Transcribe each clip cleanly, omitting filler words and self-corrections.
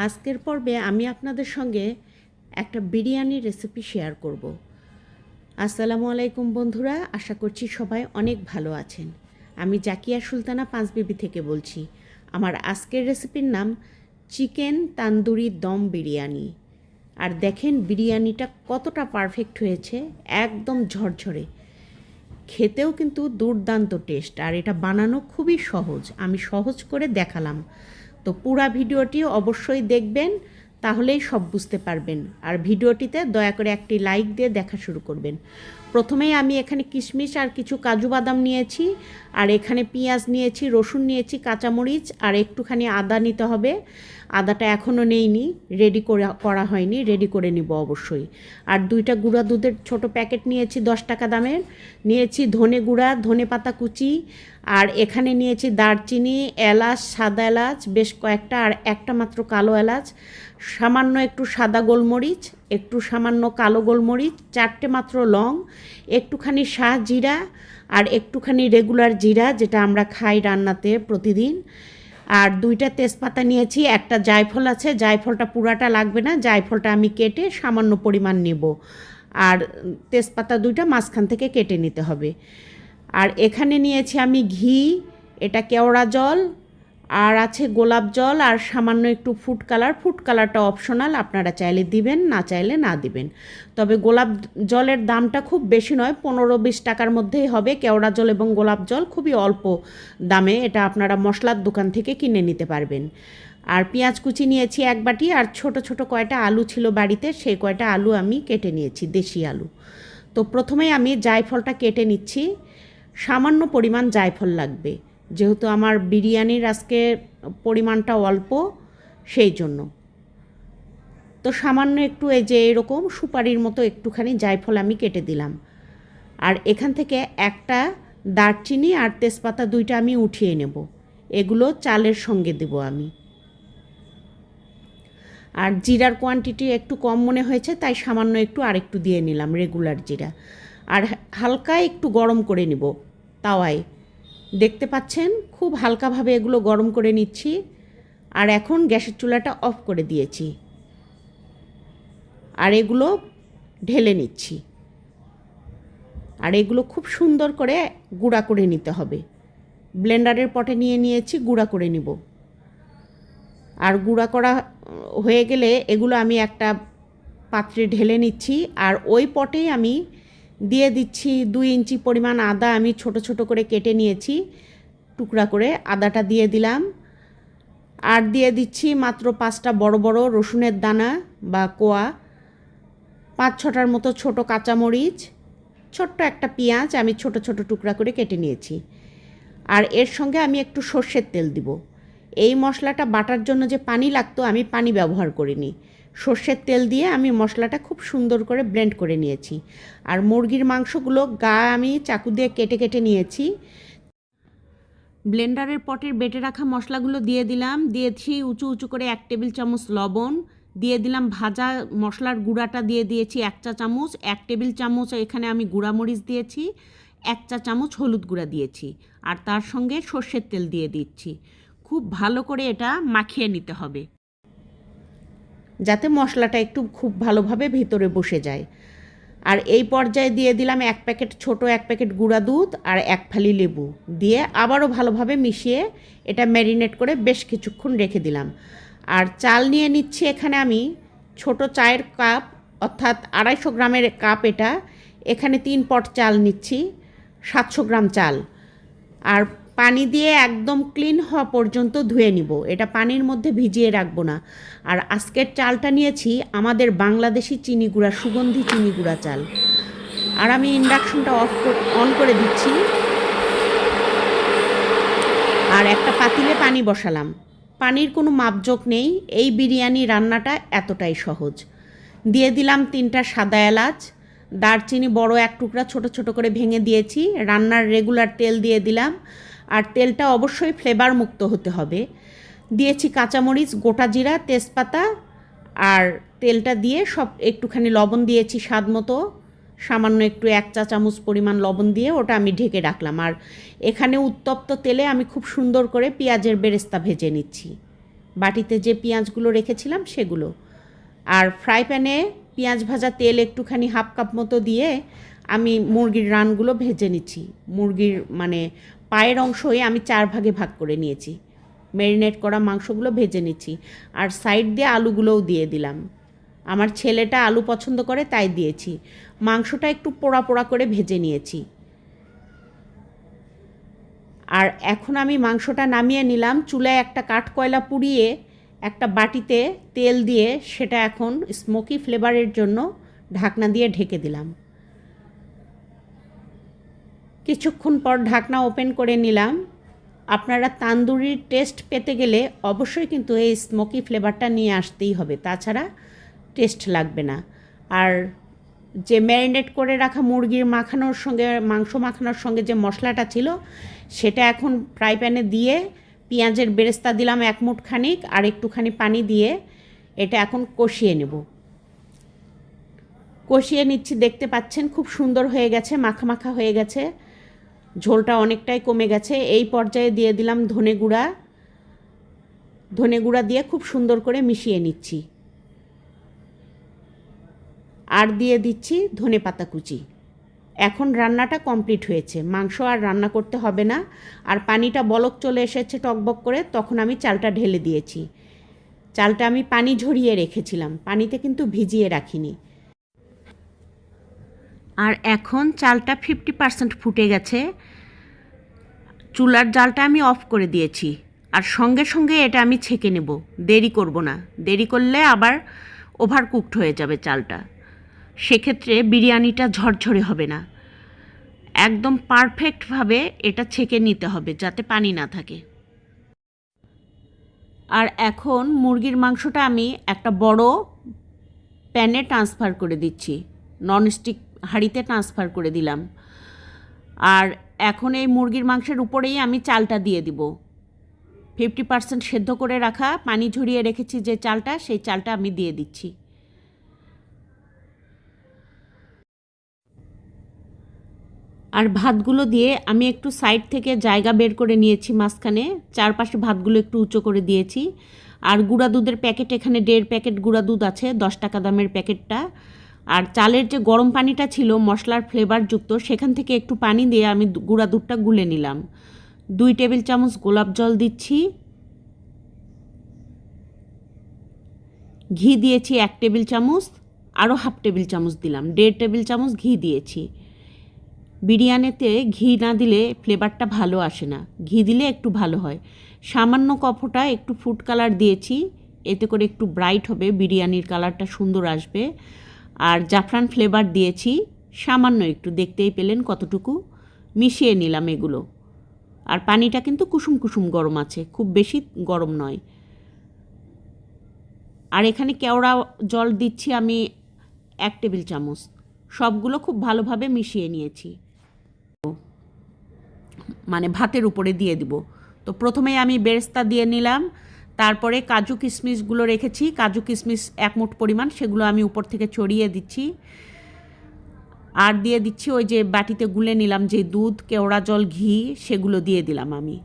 আজকের পর্বে আমি আপনাদের সঙ্গে একটা বিরিয়ানি রেসিপি শেয়ার করব। আসসালামু আলাইকুম বন্ধুরা, আশা করছি সবাই অনেক ভালো আছেন। আমি জাকিয়া সুলতানা পাঁচবিবি থেকে বলছি। আমার আজকের রেসিপির নাম চিকেন তান্দুরি দম বিরিয়ানি। আর দেখেন বিরিয়ানিটা কতটা পারফেক্ট হয়েছে, একদম ঝরঝরে, খেতেও কিন্তু দুর্দান্ত টেস্ট। আর এটা বানানো খুবই সহজ, আমি সহজ করে দেখালাম। তো পুরা ভিডিওটি অবশ্যই দেখবেন, তাহলেই সব বুঝতে পারবেন। আর ভিডিওটিতে দয়া করে একটি লাইক দিয়ে দেখা শুরু করবেন। প্রথমেই আমি এখানে কিশমিশ আর কিছু কাজু বাদাম নিয়েছি, আর এখানে পেঁয়াজ নিয়েছি, রসুন নিয়েছি, কাঁচামরিচ আর একটুখানি আদা নিতে হবে। আদাটা এখনও নেইনি, রেডি করা হয়নি, রেডি করে নিব অবশ্যই। আর 2টা গুঁড়া দুধের ছোট প্যাকেট নিয়েছি 10 টাকা দামের। নিয়েছি ধনে গুঁড়া, ধনে পাতা কুচি, আর এখানে নিয়েছি দারচিনি, এলাচ, সাদা এলাচ বেশ কয়েকটা, আর একটা মাত্র কালো এলাচ, সামান্য একটু সাদা গোলমরিচ, একটু সামান্য কালো গোলমরিচ, 4টে মাত্র লং, একটুখানি শাহ জিরা, আর একটুখানি রেগুলার জিরা যেটা আমরা খাই রান্নাতে প্রতিদিন, আর 2টা তেজপাতা নিয়েছি, একটা জায়ফল আছে, জায়ফলটা পুরাটা লাগবে না, জায়ফলটা আমি কেটে সামান্য পরিমাণ নেব, আর তেজপাতা 2টা মাঝখান থেকে কেটে নিতে হবে। আর এখানে নিয়েছি আমি ঘি, এটা কেওড়া জল, আর আছে গোলাপ জল, আর সামান্য একটু ফুড কালারটা অপশনাল, আপনারা চাইলে দিবেন, না চাইলে না দিবেন। তবে গোলাপ জলের দামটা খুব বেশি নয়, 15-20 টাকার মধ্যেই হবে। কেওড়া জল এবং গোলাপ জল খুবই অল্প দামে, এটা আপনারা মশলার দোকান থেকে কিনে নিতে পারবেন। আর পেঁয়াজ কুচি নিয়েছি 1 বাটি, আর ছোট ছোট কয়টা আলু ছিল বাড়িতে, সেই কয়টা আলু আমি কেটে নিয়েছি, দেশি আলু। তো প্রথমেই আমি জায়ফলটা কেটে নিচ্ছি, সামান্য পরিমাণ জায়ফল লাগবে, যেহেতু আমার বিরিয়ানির আজকে পরিমাণটা অল্প, সেই জন্য। তো সামান্য একটু এই যে এরকম সুপারির মতো একটুখানি জায়ফল আমি কেটে দিলাম। আর এখান থেকে একটা দারচিনি আর তেজপাতা 2টা আমি উঠিয়ে নেব, এগুলো চালের সঙ্গে দেব আমি। আর জিরার কোয়ান্টিটি একটু কম মনে হয়েছে, তাই সামান্য একটু আরেকটু দিয়ে নিলাম রেগুলার জিরা। আর হালকা একটু গরম করে নিব তাওয়ায়, দেখতে পাচ্ছেন খুব হালকাভাবে এগুলো গরম করে নিচ্ছি। আর এখন গ্যাসের চুলাটা অফ করে দিয়েছি, আর এগুলো ঢেলে নিচ্ছি। আর এগুলো খুব সুন্দর করে গুঁড়া করে নিতে হবে, ব্লেন্ডারের পটে নিয়েছি, গুঁড়া করে নিব। আর গুঁড়া করা হয়ে গেলে এগুলো আমি একটা পাত্রে ঢেলে নিচ্ছি, আর ওই পটেই আমি দিয়ে দিচ্ছি 2 ইঞ্চি পরিমাণ আদা, আমি ছোট ছোট করে কেটে নিয়েছি টুকরা করে, আদাটা দিয়ে দিলাম। আর দিয়ে দিচ্ছি মাত্র 5টা বড় বড় রসুনের দানা বা কোয়া, 5-6টার মতো ছোট কাঁচামরিচ, ছোট্ট একটা পেঁয়াজ আমি ছোট ছোট টুকরা করে কেটে নিয়েছি। আর এর সঙ্গে আমি একটু সর্ষের তেল দিব। এই মশলাটা বাটার জন্য যে পানি লাগতো, আমি পানি ব্যবহার করিনি, সর্ষের তেল দিয়ে আমি মশলাটা খুব সুন্দর করে ব্লেন্ড করে নিয়েছি। আর মুরগির মাংসগুলো গা আমি চাকু দিয়ে কেটে কেটে নিয়েছি। ব্লেন্ডারের পটের বেটে রাখা মশলাগুলো দিয়ে দিলাম, দিয়েছি উঁচু উঁচু করে 1 টেবিল চামচ লবণ, দিয়ে দিলাম ভাজা মশলার গুঁড়াটা দিয়ে দিয়েছি 1 চা চামচ, 1 টেবিল চামচ এখানে আমি গুঁড়ামরিচ দিয়েছি, 1 চা চামচ হলুদ গুঁড়া দিয়েছি, আর তার সঙ্গে সর্ষের তেল দিয়ে দিচ্ছি। খুব ভালো করে এটা মাখিয়ে নিতে হবে, যাতে মশলাটা একটু খুব ভালোভাবে ভিতরে বসে যায়। আর এই পর্যায়ে দিয়ে দিলাম 1 প্যাকেট, ছোট 1 প্যাকেট গুঁড়া দুধ, আর 1 ফালি লেবু দিয়ে আবারও ভালোভাবে মিশিয়ে এটা ম্যারিনেট করে বেশ কিছুক্ষণ রেখে দিলাম। আর চাল নিয়ে নিচ্ছি এখানে আমি ছোট চায়ের কাপ, অর্থাৎ 250 গ্রামের কাপ এটা, এখানে 3 পট চাল নিচ্ছি, 700 গ্রাম চাল। আর পানি দিয়ে একদম ক্লিন হওয়া পর্যন্ত ধুয়ে নিব, এটা পানির মধ্যে ভিজিয়ে রাখবো না। আর আজকের চালটা নিয়েছি আমাদের বাংলাদেশি চিনি গুঁড়া, সুগন্ধি চিনি গুঁড়া চাল। আর আমি ইন্ডাকশনটা অন করে দিচ্ছি, আর একটা পাতিলে পানি বসালাম। পানির কোনো মাপজোক নেই, এই বিরিয়ানি রান্নাটা এতটাই সহজ। দিয়ে দিলাম 3টা সাদা এলাচ, দারচিনি বড় 1 টুকরা ছোট ছোট করে ভেঙে দিয়েছি, রান্নার রেগুলার তেল দিয়ে দিলাম, আর তেলটা অবশ্যই ফ্লেভার মুক্ত হতে হবে। দিয়েছি কাঁচামরিচ, গোটা জিরা, তেজপাতা, আর তেলটা দিয়ে সব একটুখানি লবণ দিয়েছি স্বাদ মতো, সামান্য একটু 1 চা চামচ পরিমাণ লবণ দিয়ে ওটা আমি ঢেকে রাখলাম। আর এখানে উত্তপ্ত তেলে আমি খুব সুন্দর করে পেঁয়াজের বেরেস্তা ভেজে নিচ্ছি। বাটিতে যে পেঁয়াজগুলো রেখেছিলাম সেগুলো। আর ফ্রাই প্যানে পেঁয়াজ ভাজা তেল একটুখানি হাফ কাপ মতো দিয়ে আমি মুরগির রানগুলো ভেজে নিচ্ছি। মুরগির মানে পায়ের অংশই আমি 4 ভাগে ভাগ করে নিয়েছি। ম্যারিনেট করা মাংসগুলো ভেজে নিচ্ছি। আর সাইড দিয়ে আলুগুলোও দিয়ে দিলাম। আমার ছেলেটা আলু পছন্দ করে তাই দিয়েছি। মাংসটা একটু পোড়া পোড়া করে ভেজে নিয়েছি। আর এখন আমি মাংসটা নামিয়ে নিলাম। চুলায় একটা কাঠকয়লা পুড়িয়ে একটা বাটিতে তেল দিয়ে সেটা এখন স্মোকি ফ্লেভারের জন্য ঢাকনা দিয়ে ঢেকে দিলাম। কিছুক্ষণ পর ঢাকনা ওপেন করে নিলাম। আপনারা তান্দুরির টেস্ট পেতে গেলে অবশ্যই কিন্তু এই স্মোকি ফ্লেভারটা নিয়ে আসতেই হবে, তাছাড়া টেস্ট লাগবে না। আর যে ম্যারিনেট করে রাখা মুরগির মাখানোর সঙ্গে মাংস মাখানোর সঙ্গে যে মশলাটা ছিল সেটা এখন ফ্রাই প্যানে দিয়ে পেঁয়াজের বেরেস্তা দিলাম 1 মুঠ খানিক, আর একটুখানি পানি দিয়ে এটা এখন কষিয়ে নেব। কষিয়ে নিচ্ছি, দেখতে পাচ্ছেন খুব সুন্দর হয়ে গেছে, মাখা মাখা হয়ে গেছে, ঝোলটা অনেকটাই কমে গেছে। এই পর্যায়ে দিয়ে দিলাম ধনে গুঁড়া দিয়ে খুব সুন্দর করে মিশিয়ে নিচ্ছি। আর দিয়ে দিচ্ছি ধনেপাতা কুচি। এখন রান্নাটা কমপ্লিট হয়েছে, মাংস আর রান্না করতে হবে না। আর পানিটা বলক চলে এসেছে টকবক করে, তখন আমি চালটা ঢেলে দিয়েছি। চালটা আমি পানি ঝরিয়ে রেখেছিলাম, পানিতে কিন্তু ভিজিয়ে রাখিনি। আর এখন চালটা 50% ফুটে গেছে। চুলার জালটা আমি অফ করে দিয়েছি। আর সঙ্গে সঙ্গে এটা আমি ছেঁকে নেব, দেরি করব না। দেরি করলে আবার ওভারকুকড হয়ে যাবে চালটা, সেক্ষেত্রে বিরিয়ানিটা ঝরঝরে হবে না। একদম পারফেক্টভাবে এটা ছেঁকে নিতে হবে যাতে পানি না থাকে। আর এখন মুরগির মাংসটা আমি একটা বড় প্যানে ট্রান্সফার করে দিচ্ছি, ননস্টিক হাঁড়িতে ট্রান্সফার করে দিলাম। আর এখন এই মুরগির মাংসের উপরেই আমি চালটা দিয়ে দিব। 50% সেদ্ধ করে রাখা পানি ঝরিয়ে রেখেছি যে চালটা, সেই চালটা আমি দিয়ে দিচ্ছি। আর ভাতগুলো দিয়ে আমি একটু সাইড থেকে জায়গা বের করে নিয়েছি মাঝখানে, চারপাশে ভাতগুলো একটু উঁচু করে দিয়েছি। আর গুঁড়া দুধের প্যাকেট এখানে 1.5 প্যাকেট গুঁড়া দুধ আছে, 10 টাকা দামের প্যাকেটটা। আর চালের যে গরম পানিটা ছিল মশলার ফ্লেভারযুক্ত, সেখান থেকে একটু পানি দিয়ে আমি গুঁড়া দুধটা গুলে নিলাম। 2 টেবিল চামচ গোলাপ জল দিচ্ছি। ঘি দিয়েছি 1 টেবিল চামচ, আরও হাফ টেবিল চামচ দিলাম, 1.5 টেবিল চামচ ঘি দিয়েছি। বিরিয়ানিতে ঘি না দিলে ফ্লেভারটা ভালো আসে না, ঘি দিলে একটু ভালো হয়। সামান্য কফটা একটু ফুড কালার দিয়েছি, এতে করে একটু ব্রাইট হবে, বিরিয়ানির কালারটা সুন্দর আসবে। আর জাফরান ফ্লেভার দিয়েছি সামান্য একটু, দেখতেই পেলেন কতটুকু। মিশিয়ে নিলাম এগুলো। আর পানিটা কিন্তু কুসুম কুসুম গরম আছে, খুব বেশি গরম নয়। আর এখানে কেওড়া জল দিচ্ছি আমি 1 টেবিল চামচ। সবগুলো খুব ভালোভাবে মিশিয়ে নিয়েছি, মানে ভাতের উপরে দিয়ে দিব। তো প্রথমেই আমি বেরেস্তা দিয়ে নিলাম, তারপরে কাজু কিশমিশগুলো রেখেছি, কাজু কিশমিশ 1 মুঠ পরিমাণ, সেগুলো আমি উপর থেকে ছড়িয়ে দিচ্ছি। আর দিয়ে দিচ্ছি ওই যে বাটিতে গুলে নিলাম যে দুধ, কেওড়া জল, ঘি, সেগুলো দিয়ে দিলাম আমি।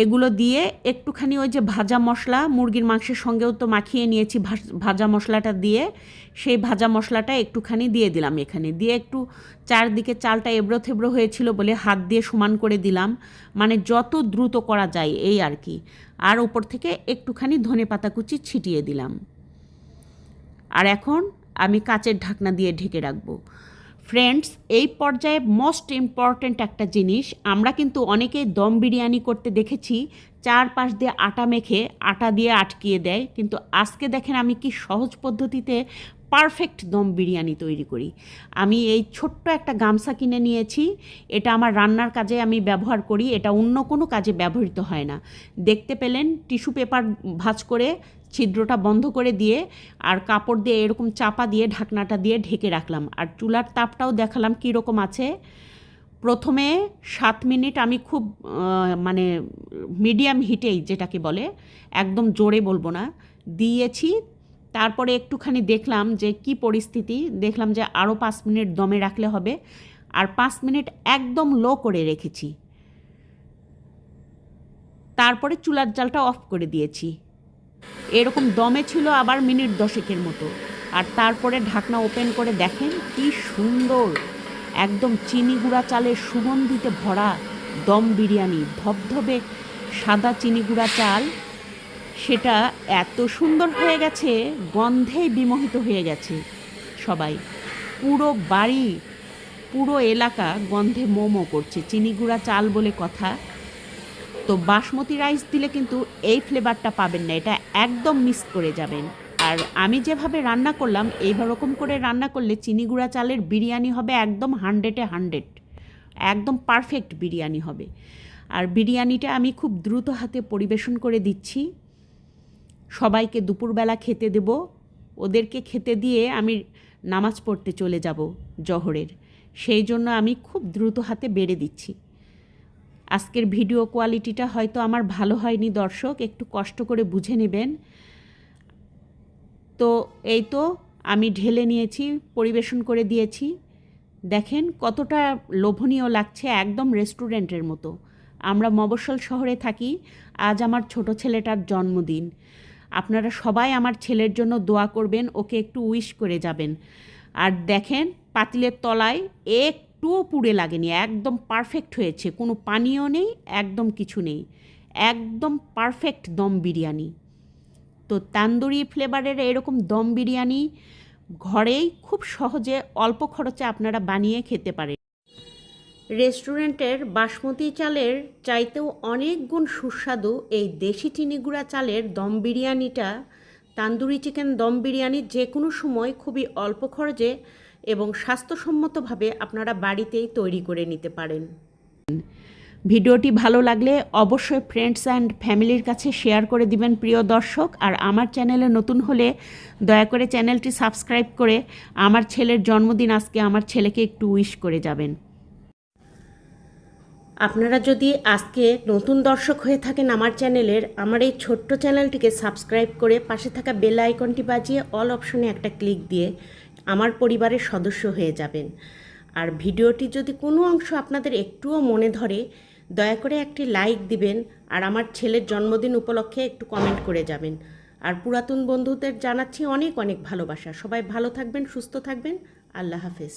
এগুলো দিয়ে একটুখানি ওই যে ভাজা মশলা, মুরগির মাংসের সঙ্গেও তো মাখিয়ে নিয়েছি ভাজা মশলাটা দিয়ে, সেই ভাজা মশলাটা একটুখানি দিয়ে দিলাম এখানে। দিয়ে একটু চারদিকে চালটা এবড়ো থেবড়ো হয়েছিল বলে হাত দিয়ে সমান করে দিলাম, মানে যত দ্রুত করা যায় এই আর কি। আর উপর থেকে একটুখানি ধনেপাতা কুচি ছিটিয়ে দিলাম। আর এখন আমি কাচের ঢাকনা দিয়ে ঢেকে রাখবো। ফ্রেন্ডস, এই পর্যায়ে মোস্ট ইম্পর্ট্যান্ট একটা জিনিস, আমরা কিন্তু অনেকেই দম বিরিয়ানি করতে দেখেছি চারপাশ দিয়ে আটা মেখে আটা দিয়ে আটকিয়ে দেয়, কিন্তু আজকে দেখেন আমি কি সহজ পদ্ধতিতে পারফেক্ট দম বিরিয়ানি তৈরি করি। আমি এই ছোট্ট একটা গামছা কিনে নিয়েছি, এটা আমার রান্নার কাজে আমি ব্যবহার করি, এটা অন্য কোনো কাজে ব্যবহৃত হয় না। দেখতে পেলেন টিস্যু পেপার ভাঁজ করে ছিদ্রটা বন্ধ করে দিয়ে আর কাপড় দিয়ে এরকম চাপা দিয়ে ঢাকনাটা দিয়ে ঢেকে রাখলাম। আর চুলার তাপটাও দেখালাম কীরকম আছে। প্রথমে 7 মিনিট আমি খুব মানে মিডিয়াম হিটেই, যেটাকে বলে একদম জোরে বলবো না, দিয়েছি। তারপরে একটুখানি দেখলাম যে কি পরিস্থিতি, দেখলাম যে আরও 5 মিনিট দমে রাখলে হবে। আর 5 মিনিট একদম লো করে রেখেছি। তারপরে চুলার জালটা অফ করে দিয়েছি। এরকম দমে ছিল আবার মিনিট 10 মতো। আর তারপরে ঢাকনা ওপেন করে দেখেন কি সুন্দর একদম চিনি গুঁড়া চালের সুগন্ধিতে ভরা দম বিরিয়ানি, ধবধবে সাদা চিনি গুঁড়া চাল, সেটা এত সুন্দর হয়ে গেছে, গন্ধেই বিমোহিত হয়ে গেছে সবাই। পুরো বাড়ি, পুরো এলাকা গন্ধে মোমো করছে। চিনি গুঁড়া চাল বলে কথা। তো বাসমতি রাইস দিলে কিন্তু এই ফ্লেভারটা পাবেন না, এটা একদম মিস করে যাবেন। আর আমি যেভাবে রান্না করলাম, এইরকম করে রান্না করলে চিনি গুঁড়া চালের বিরিয়ানি হবে একদম 100-এ 100, একদম পারফেক্ট বিরিয়ানি হবে। আর বিরিয়ানিটা আমি খুব দ্রুত হাতে পরিবেশন করে দিচ্ছি। সবাইকে দুপুরবেলা খেতে দেব। ওদেরকে খেতে দিয়ে আমি নামাজ পড়তে চলে যাব জোহরের। সেই জন্য আমি খুব দ্রুত হাতে বেড়ে দিচ্ছি। আজকের ভিডিও কোয়ালিটিটা হয়তো আমার ভালো হয়নি দর্শক, একটু কষ্ট করে বুঝে নেবেন। তো এই তো আমি ঢেলে নিয়েছি, পরিবেশন করে দিয়েছি। দেখেন কতটা লোভনীয় লাগছে, একদম রেস্টুরেন্টের মতো। আমরা মফস্বল শহরে থাকি। আজ আমার ছোট ছেলেটার জন্মদিন। আপনারা সবাই আমার ছেলের জন্য দোয়া করবেন, ওকে একটু উইশ করে যাবেন। আর দেখেন পাতিলের তলায় একটুও পুড়ে লাগেনি, একদম পারফেক্ট হয়েছে, কোনো পানিও নেই, একদম কিছু নেই, একদম পারফেক্ট দম বিরিয়ানি। তো তান্দুরি ফ্লেভারের এরকম দম বিরিয়ানি ঘরেই খুব সহজে অল্প খরচে আপনারা বানিয়ে খেতে পারেন। রেস্টুরেন্টের বাসমতি চালের চাইতেও অনেক গুণ সুস্বাদু এই দেশি চিনি গুঁড়া চালের দম বিরিয়ানিটা, তান্দুরি চিকেন দম বিরিয়ানি যে কোনো সময় খুবই অল্প খরচে এবং স্বাস্থ্যসম্মতভাবে আপনারা বাড়িতেই তৈরি করে নিতে পারেন। ভিডিওটি ভালো লাগলে অবশ্যই ফ্রেন্ডস অ্যান্ড ফ্যামিলির কাছে শেয়ার করে দিবেন প্রিয় দর্শক। আর আমার চ্যানেলে নতুন হলে দয়া করে চ্যানেলটি সাবস্ক্রাইব করে আমার ছেলের জন্মদিন আজকে আমার ছেলেকে একটু উইশ করে যাবেন। আপনারা যদি আজকে নতুন দর্শক হয়ে থাকেন আমার চ্যানেলের, আমার এই ছোট্ট চ্যানেলটিকে সাবস্ক্রাইব করে পাশে থাকা বেল আইকনটি বাজিয়ে অল অপশনে একটা ক্লিক দিয়ে আমার পরিবারের সদস্য হয়ে যাবেন। আর ভিডিওটি যদি কোনো অংশ আপনাদের একটুও মনে ধরে, দয়া করে একটি লাইক দিবেন আর আমার ছেলের জন্মদিন উপলক্ষে একটু কমেন্ট করে যাবেন। আর পুরাতন বন্ধুদের জানাচ্ছি অনেক অনেক ভালোবাসা। সবাই ভালো থাকবেন, সুস্থ থাকবেন। আল্লাহ হাফেজ।